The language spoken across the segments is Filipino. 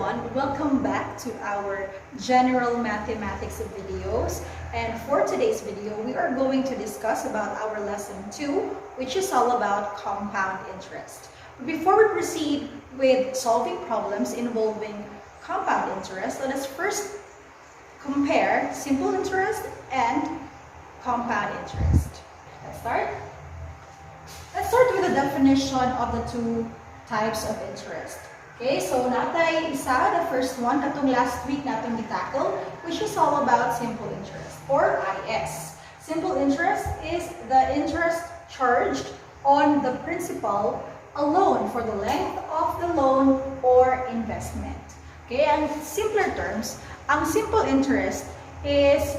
everyone, welcome back to our general mathematics videos, and for today's video we are going to discuss about our lesson 2, which is all about compound interest. Before we proceed with solving problems involving compound interest, let us first compare simple interest and compound interest. Let's start with the definition of the two types of interest. Okay, so natay isa, the first one, katong last week natong gitackle, which is all about simple interest, or IS. Simple interest is the interest charged on the principal alone for the length of the loan or investment. Okay, and simpler terms, ang simple interest is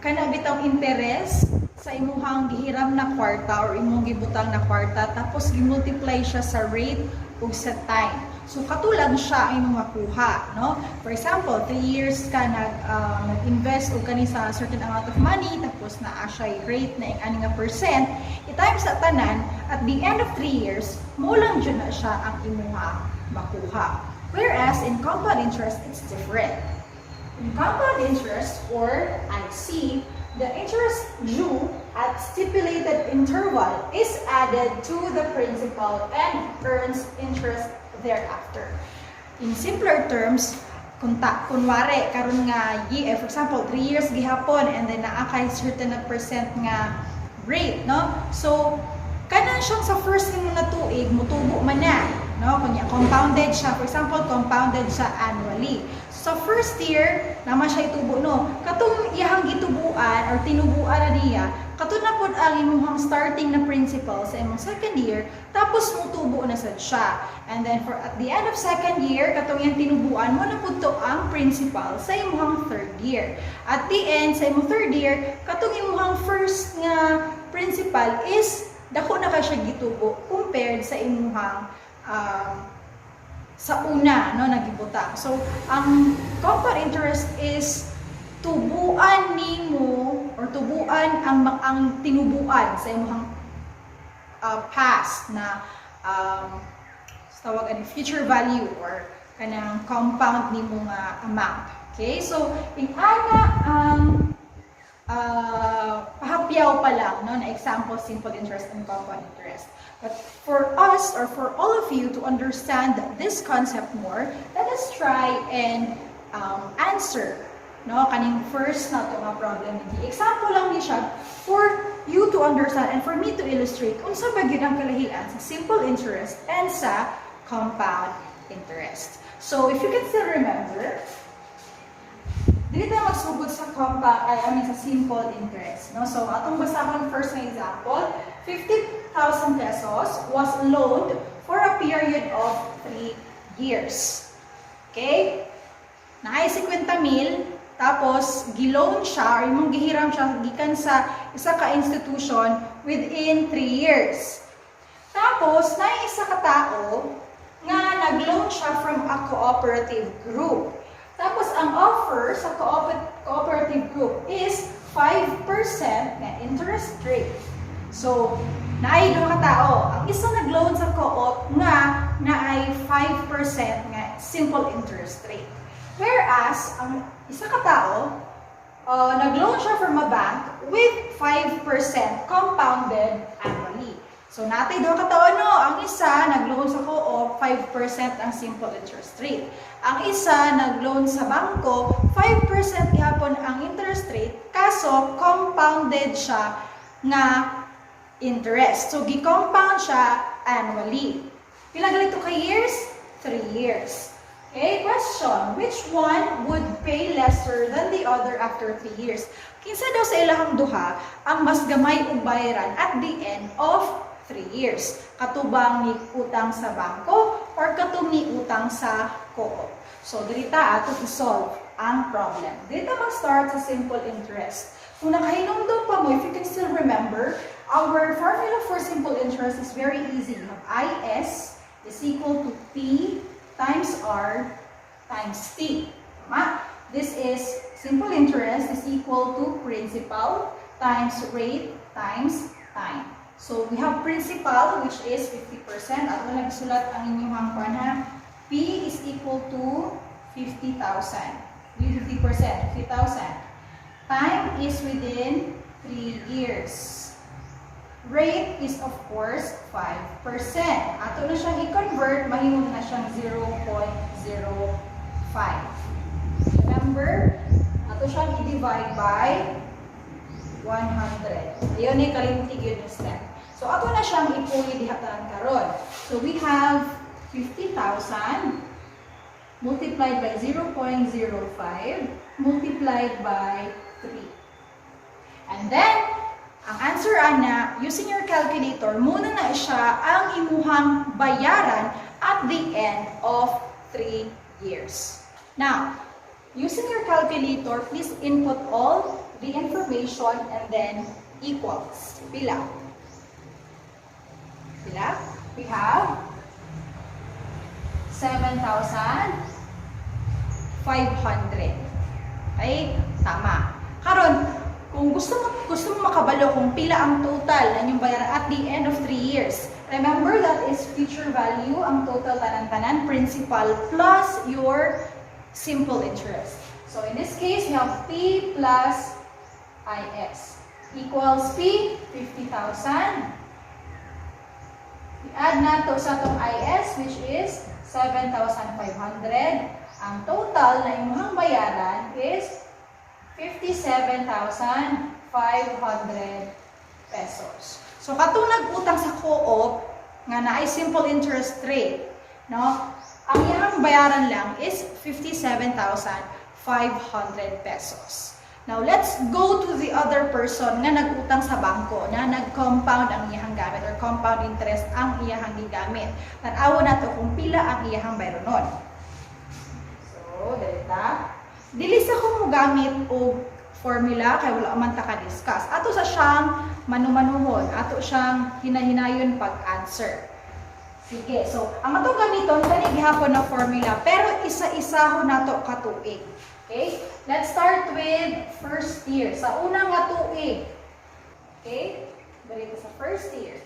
kana bitang interest sa imuhang gihiram na kwarta or imong gibutang na kwarta tapos gimultiply siya sa rate ug sa time. So katulad siya ay makuha, no? For example, 3 years ka nag-invest o kani sa certain amount of money, tapos naa siya rate na ang nga percent, i-times sa tanan, at the end of 3 years, mo lang dyan na siya ang imuha makuha. Whereas in compound interest, it's different. In compound interest, or IC, the interest due at stipulated interval is added to the principal and earns interest thereafter. In simpler terms, kunwari, karon nga, for example, 3 years gihapon and then naakay certain na percent nga rate, no? So, kanan siyang sa first nimo na tuig, mutubo man na, no? Kunya, compounded siya. For example, compounded siya annually. So, first year, naman siya itubo, no? Katong iyahang gitubuan or tinubuan na niya, katong na po ang imuhang starting na principal sa imong second year, tapos mutubo na sad siya. And then, at the end of second year, katong yung tinubuan mo na po to ang principal sa imuhang third year. At the end, sa imong third year, katong imuhang first nga principal is dako na ka siya gitubo compared sa imuhang sa una, no, nagibutang. So, ang compound interest is tubuan nimo or tubuan ang tinubuan sa imong past na tawag ani future value or kanang compound nimo nga amount. Okay? So, ana ang pahapyaw pa lang, no, na example simple interest and compound interest. But for us, or for all of you to understand this concept more, let us try and answer, no, kaning first na ito nga problem. Example lang ni siya for you to understand and for me to illustrate kung saan ba yun ang kalahian sa simple interest and sa compound interest. So, if you can still remember, dito tayo magsugod sa sa simple interest. No? So, atong basahon first na example, 50,000 pesos was loaned for a period of 3 years. Okay? Naay 50,000, tapos giloan siya, or imong gihiram siya gikan sa isa ka institution within 3 years. Tapos, naay isa ka tao nga nag-loan siya from a cooperative group. Tapos, ang offer sa cooperative group is 5% na interest rate. So, naay duha ka tao. Ang isa nag-loan sa co-op nga naay 5% nga simple interest rate. Whereas, ang isa ka tao, nag-loan siya from a bank with 5% compounded annually. So, natay duha ka tao, no? Ang isa nag-loan sa co-op, 5% ang simple interest rate. Ang isa nag-loan sa bangko, 5% gihapon ang interest rate, kaso compounded siya nga interest. So, gi-compound siya annually. Pila galito ka years? 3 years. Okay, question. Which one would pay lesser than the other after 3 years? Kinsa daw sa ilahang duha ang mas gamay og bayaran at the end of 3 years? Katubang ni utang sa bangko or katong ni utang sa co-op? So, dirita ato i-solve ang problem. Dirita mag-start sa simple interest. Kung nakahinumdum pa mo, if you can still remember, our formula for simple interest is very easy. You have IS is equal to P times R times T. Tama? This is simple interest is equal to principal times rate times time. So, we have principal, which is 50%. At wala nagsulat ang inyong hangpan ha. P is equal to 50,000. 50%, 50,000. Time is within 3 years. Rate is of course 5%. Ato na siyang i-convert, mahimo na siyang 0.05. Remember, ato siyang i-divide by 100. Ayun ay kalimtig yun yung step. So ato na siyang ipuwi dihatan karon. So we have 50,000 multiplied by 0.05 multiplied by 3. And then, ang answer ana, using your calculator, muna na siya ang imuhang bayaran at the end of 3 years. Now, using your calculator, please input all the information and then equals. Pila? Pila? We have 7,500. Okay? Tama. Karon, kung gusto mo makabalo kung pila ang total na inyong bayaran at the end of 3 years, remember that is future value, ang total tanan-tanan, principal plus your simple interest. So in this case, we have P plus IS equals P, 50,000. We add na to sa itong IS, which is 7,500. Ang total na imuhang bayaran is 57,500 pesos. So katong nag-utang sa co-op nga na ay simple interest rate, no? Ang iyang bayaran lang is 57,500 pesos. Now let's go to the other person nga nag-utang sa bangko na nag-compound ang iyang gamit or compound interest ang iyang gigamit. Tan-awo na to kung pila ang iyang bayaron. So, dito. Dili sa ko mo gamit og formula kay wala man ta ka-discuss. Ato sa siyang manumanuhon, ato siyang hinahinayon pag-answer. Sige, so ang ato gamiton kani gihapon na formula pero isa-isahon nato ka tuig. Okay? Let's start with first year. Sa unang nga tuig. Okay? Dito sa first year.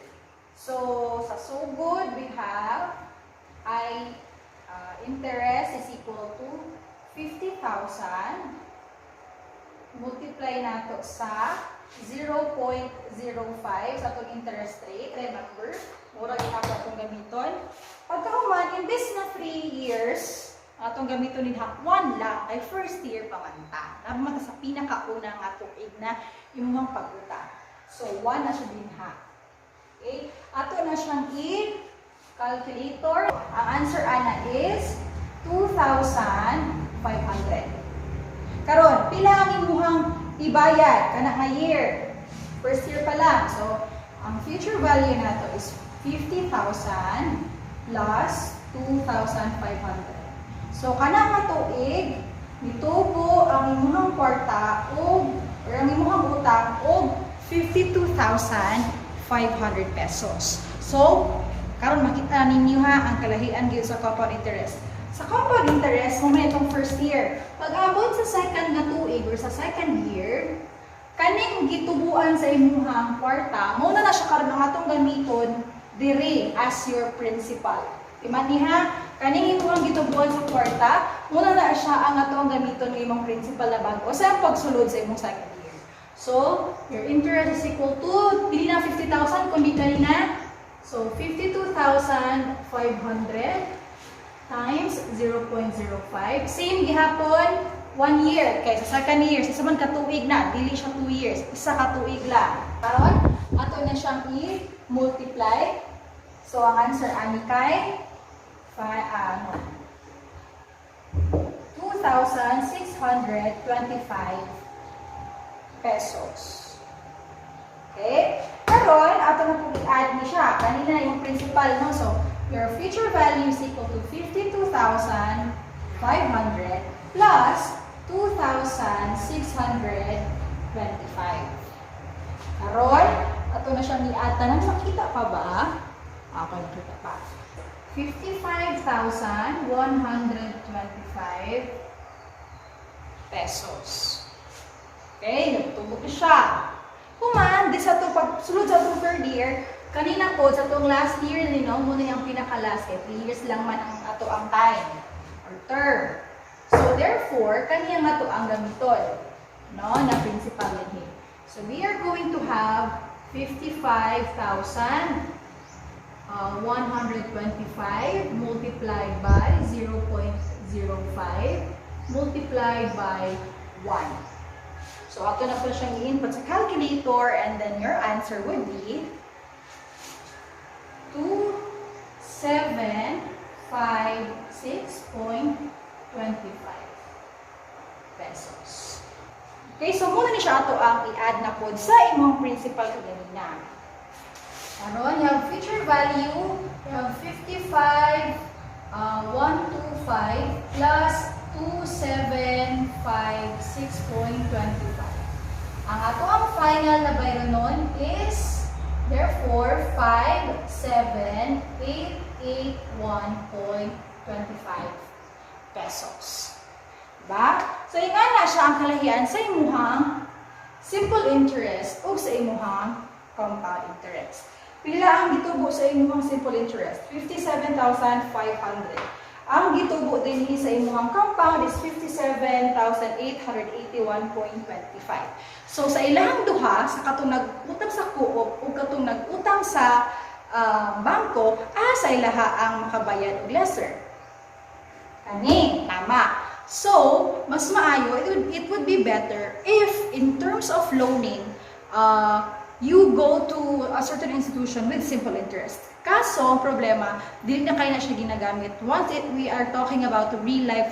So sa sugod we have interest is equal to 50,000 multiply nato sa 0.05 sa itong interest rate. Remember, mura gihapon itong gamiton. Pagkahuman, imbes na 3 years, atong gamiton din 1 lang ay first year pamanta. Nabamata sa pinakauna nga tuig na imong pag-utang. So 1 na siya din ha. Okay? Ato na siyang i-calculator. Ang answer ana is 2,500. Karon, pila ang imuhang ibayad kana nga year? First year pa lang. So, ang future value nato is 50,000 plus 2,500. So, kana nga tuig, nitubo ang imuhang kwarta or ang imuhang utang og 52,500 pesos. So, karon makita ninyo ha ang kalahian gyud sa compound interest. Sa compound interest, mo man itong first year. Pag-abot sa second nga tuig or sa second year, kaning gitubuan sa imuhang kwarta, mo na siya karon ang atong gamiton diri as your principal. Imaniha, kaning imuhang gitubuan sa kwarta, mo na siya ang atong gamiton ng imong principal na bago sa pagsulod sa imong second year. So, your interest is equal to, pili na 50,000 kundi kanina. So, 52,500 times 0.05. Same gihapon, 1 year. Kaya sa second year, isa man katuig na, dili siya 2 years. Isa katuig lang. Karon, ato na siyang i-multiply. So, ang answer ani kay 2,625 pesos. Okay? Karon, ato na po i-add ni siya. Kanina yung principal, no? So, your future value is equal to 52,500 plus 2,625. Karon, ato na siyang i-add. Tanang makita pa ba? Okay, nakita pa. 55,125 pesos. Okay, nagtubo na siya. Kuman, di sa ito, pagsulod sa itong third year, kanina po, sa itong last year, muna yung pinaka-last, 3 years lang man ang ato ang time, or term. therefore, kaniya nga to ang gamiton, no, na principal din. So, we are going to have 55,125 multiplied by 0.05 multiplied by 1. So, ato na po siyang i-input sa calculator and then your answer would be 2756.25 pesos. Okay, so muna ni siya ato ang i-add na po sa imong principal kanina. Aron, you have future value, you have 55,125 plus 2756.25. Ang ato ang final na bayro nun is therefore 57,881.25 pesos. Diba? So, nga na siya ang kalahian sa imuhang simple interest o sa imuhang compound interest. Pila ang gitubo sa imuhang simple interest? 57,500. Ang gitubo din sa imuhang compound is 57,881.25. So, sa ilang duha, sa katong nag-utang sa co-op o katong nag-utang sa bangko, sa ilaha ang makabayad og lesser. Ani, tama. So, mas maayo, it would be better if, in terms of loaning, you go to a certain institution with simple interest. Kaso, ang problema, dili na kayo na siya ginagamit once we are talking about real life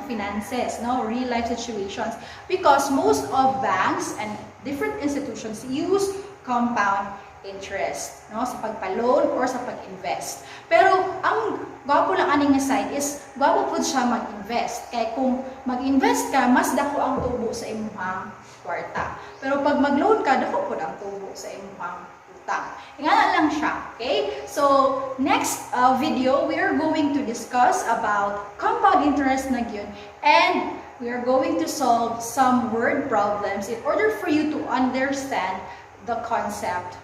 finances, no, real life situations. Because most of banks and different institutions use compound interest, no, sa pagpa-loan or sa pag-invest. Pero ang gwapo lang aning side is gwapo po siya mag-invest. Kaya kung mag-invest ka, mas dako ang tubo sa imong kwarta. Pero pag mag-loan ka, dako po ang tubo sa imong utang. Ingana lang siya, okay? So, next video, we are going to discuss about compound interest na yun, and we are going to solve some word problems in order for you to understand the concept